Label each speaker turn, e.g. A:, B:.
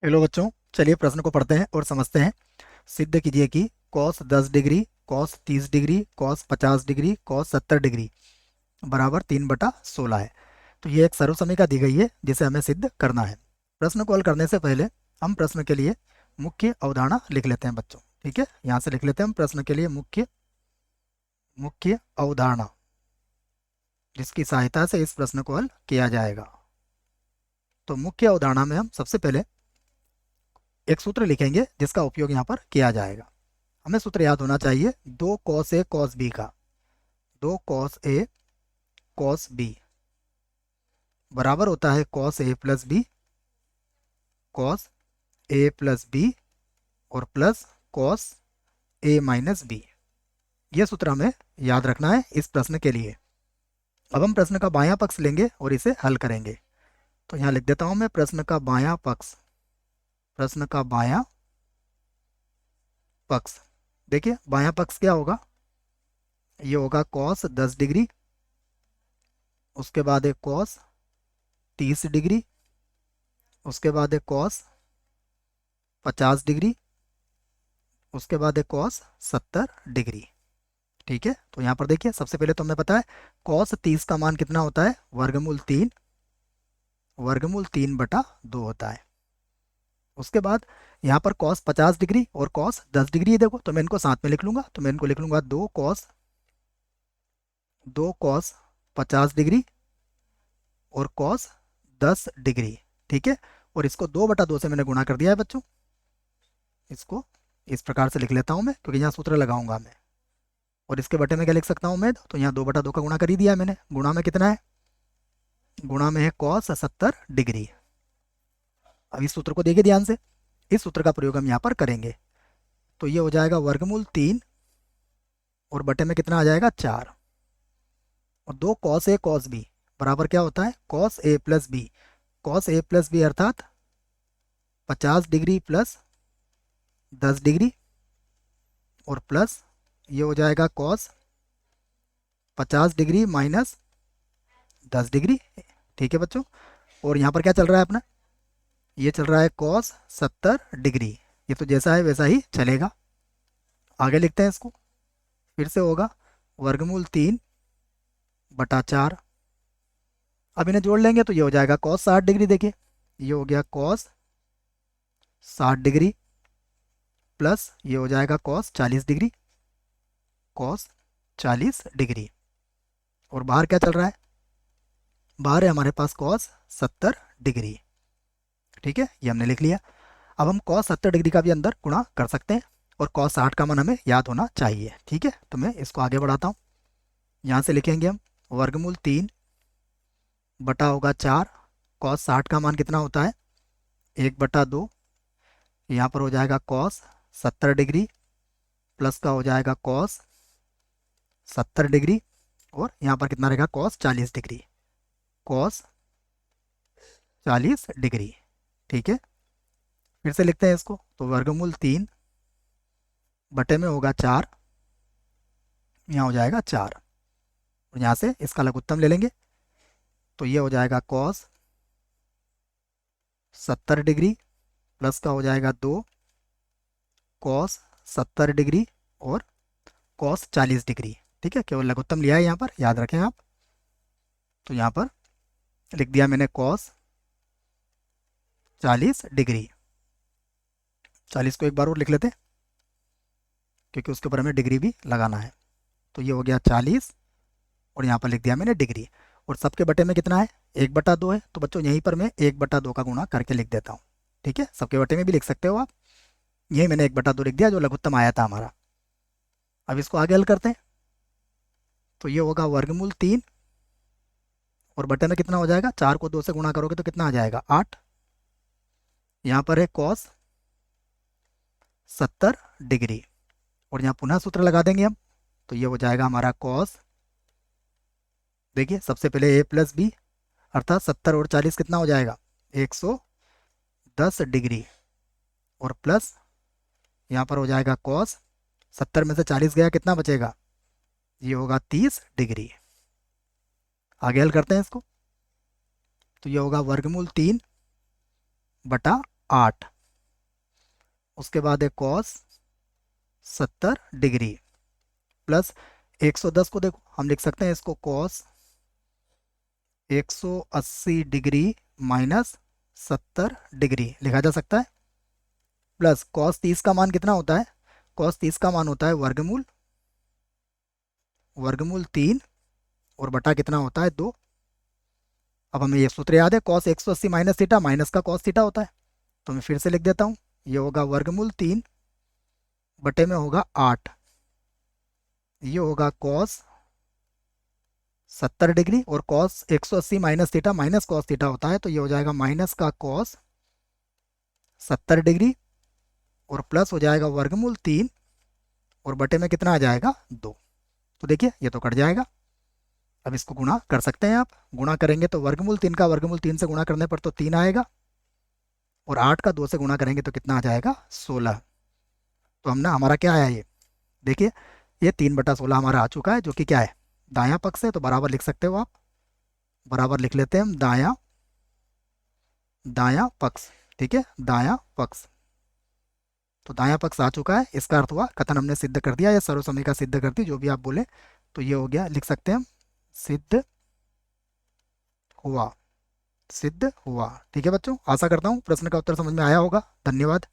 A: Hello बच्चों, चलिए प्रश्न को पढ़ते हैं और समझते हैं। सिद्ध कीजिए कि cos 10 degree, cos 30 degree, cos 50 degree, cos 70 degree बराबर 3/16 है। तो ये एक सर्वसमीका दी गई है जिसे हमें सिद्ध करना है। प्रश्न को हल करने से पहले हम प्रश्न के लिए मुख्य अवधारणा लिख लेते हैं बच्चों। ठीक है, यहाँ से लिख लेते हैं हम प्रश्न के लिए मुख्य मुख्य अवधारणा, जिसकी सहायता से इस प्रश्न को हल किया जाएगा। तो मुख्य अवधारणा में हम सबसे पहले एक सूत्र लिखेंगे जिसका उपयोग यहाँ पर किया जाएगा। हमें सूत्र याद होना चाहिए, दो कॉस ए कॉस बी का। दो कॉस ए कॉस बी बराबर होता है cos A plus B, cos A plus B और plus cos A minus B. यह सूत्र हमें याद रखना है इस प्रश्न के लिए। अब हम प्रश्न का बायां पक्ष लेंगे और इसे हल करेंगे। तो यहाँ लिख देता हूं मैं प्रश्न का बायां पक्ष। प्रश्न का बायां पक्ष, देखिए बायां पक्ष क्या होगा, ये होगा कॉस 10 डिग्री, उसके बाद एक कॉस 30 डिग्री, उसके बाद एक कॉस 50 डिग्री, उसके बाद एक कॉस 70 डिग्री। ठीक है, तो यहाँ पर देखिए सबसे पहले तो हमें पता है कॉस 30 का मान कितना होता है, वर्गमूल 3, वर्गमूल 3/2 होता है। उसके बाद यहाँ पर कॉस 50 डिग्री और कॉस 10 डिग्री है, देखो तो मैं इनको साथ में लिख लूंगा। तो मैं इनको लिख लूंगा दो कॉस 50 डिग्री और कॉस 10 डिग्री। ठीक है, और इसको 2/2 से मैंने गुणा कर दिया है बच्चों। इसको इस प्रकार से लिख लेता हूँ मैं, क्योंकि यहाँ सूत्र लगाऊंगा मैं। और इसके बटे में क्या लिख सकता हूँ मैं, तो यहाँ 2/2 का गुणा कर ही दिया है मैंने। गुणा में कितना है, गुणा में है कॉस 70 डिग्री। अब इस सूत्र को देखिए ध्यान से, इस सूत्र का प्रयोग हम यहाँ पर करेंगे। तो ये हो जाएगा वर्गमूल 3 और बटे में कितना आ जाएगा 4। और दो कॉस ए कॉस बी बराबर क्या होता है, cos A plus B. Cos A plus B अर्थात 50 डिग्री प्लस 10 डिग्री और प्लस ये हो जाएगा कॉस 50 डिग्री माइनस 10 डिग्री। ठीक है बच्चों, और यहाँ पर क्या चल रहा है अपना, ये चल रहा है कॉस 70 डिग्री। ये तो जैसा है वैसा ही चलेगा। आगे लिखते हैं इसको, फिर से होगा वर्गमूल 3/4। अब इन्हें जोड़ लेंगे तो ये हो जाएगा कॉस 60 डिग्री। देखिए ये हो गया कॉस 60 डिग्री प्लस ये हो जाएगा कॉस 40 डिग्री, कॉस 40 डिग्री। और बाहर क्या चल रहा है, बाहर है हमारे पास कॉस 70 डिग्री। ठीक है, ये हमने लिख लिया। अब हम कॉस 70 डिग्री का भी अंदर गुणा कर सकते हैं और कॉस 60 का मान हमें याद होना चाहिए। ठीक है, तो मैं इसको आगे बढ़ाता हूँ। यहाँ से लिखेंगे हम वर्गमूल 3 बटा होगा 4। कॉस 60 का मान कितना होता है, 1/2। यहाँ पर हो जाएगा कॉस 70 डिग्री प्लस का हो जाएगा कॉस 70 डिग्री और यहाँ पर कितना रहेगा कॉस 40 डिग्री, कॉस 40 डिग्री। ठीक है, फिर से लिखते हैं इसको, तो वर्गमूल 3 बटे में होगा 4, यहाँ हो जाएगा 4 और यहाँ से इसका लघुत्तम ले लेंगे। तो ये हो जाएगा कॉस 70 डिग्री प्लस का हो जाएगा 2 कॉस 70 डिग्री और कॉस 40 डिग्री। ठीक है, केवल लघुत्तम लिया है यहाँ पर, याद रखें आप। तो यहाँ पर लिख दिया मैंने कॉस 40 डिग्री। 40 को एक बार और लिख लेते हैं, क्योंकि उसके ऊपर हमें डिग्री भी लगाना है। तो ये हो गया 40 और यहाँ पर लिख दिया मैंने डिग्री। और सबके बटे में कितना है, 1/2 है। तो बच्चों यहीं पर मैं 1/2 का गुणा करके लिख देता हूँ। ठीक है, सबके बटे में भी लिख सकते हो आप, यही मैंने 1/2 लिख दिया जो लघुत्तम आया था हमारा। अब इसको आगे हल करते हैं। तो ये होगा वर्गमूल 3 और बटे में कितना हो जाएगा, 4 को 2 से गुणा करोगे तो कितना आ जाएगा 8। यहाँ पर है कॉस 70 डिग्री और यहाँ पुनः सूत्र लगा देंगे हम। तो ये हो जाएगा हमारा कॉस, देखिए सबसे पहले ए प्लस बी अर्थात 70 और 40 कितना हो जाएगा 110 डिग्री और प्लस यहाँ पर हो जाएगा कॉस 70 में से 40 गया कितना बचेगा, ये होगा 30 डिग्री। आगे हल करते हैं इसको। तो ये होगा वर्गमूल 3/8। उसके बाद है कॉस 70 डिग्री प्लस 110 को देखो हम लिख सकते हैं इसको कॉस 180 डिग्री माइनस 70 डिग्री लिखा जा सकता है। प्लस कॉस 30 का मान कितना होता है? कॉस 30 का मान होता है वर्गमूल वर्गमूल 3 और बटा कितना होता है 2। अब हमें ये सूत्र याद है, कॉस 180 माइनस थीटा माइनस का कॉस थीटा होता है। तो मैं फिर से लिख देता हूँ, ये होगा वर्गमूल 3 बटे में होगा 8, ये होगा कॉस 70 डिग्री और cos 180 minus theta minus cos theta होता है, तो ये हो जाएगा माइनस का कॉस 70 डिग्री और प्लस हो जाएगा वर्गमूल 3 और बटे में कितना आ जाएगा 2। तो देखिए ये तो कट जाएगा। अब इसको गुणा कर सकते हैं आप, गुणा करेंगे तो वर्गमूल 3 का वर्गमूल 3 से गुणा करने पर तो 3 आएगा और 8 का 2 से गुणा करेंगे तो कितना आ जाएगा 16। तो हमने हमारा क्या आया ये देखिए, ये 3/16 हमारा आ चुका है, जो कि क्या है दायां पक्ष है, तो बराबर लिख सकते हो आप, बराबर लिख लेते हैं हम दायां दायां पक्ष। ठीक है, दायां पक्ष। तो दायां पक्ष आ चुका है, इसका अर्थ हुआ कथन हमने सिद्ध कर दिया या सर्वसमयिका सिद्ध कर दी, जो भी आप बोले। तो ये हो गया, लिख सकते हैं हम सिद्ध हुआ, सिद्ध हुआ। ठीक है बच्चों, आशा करता हूँ प्रश्न का उत्तर समझ में आया होगा। धन्यवाद।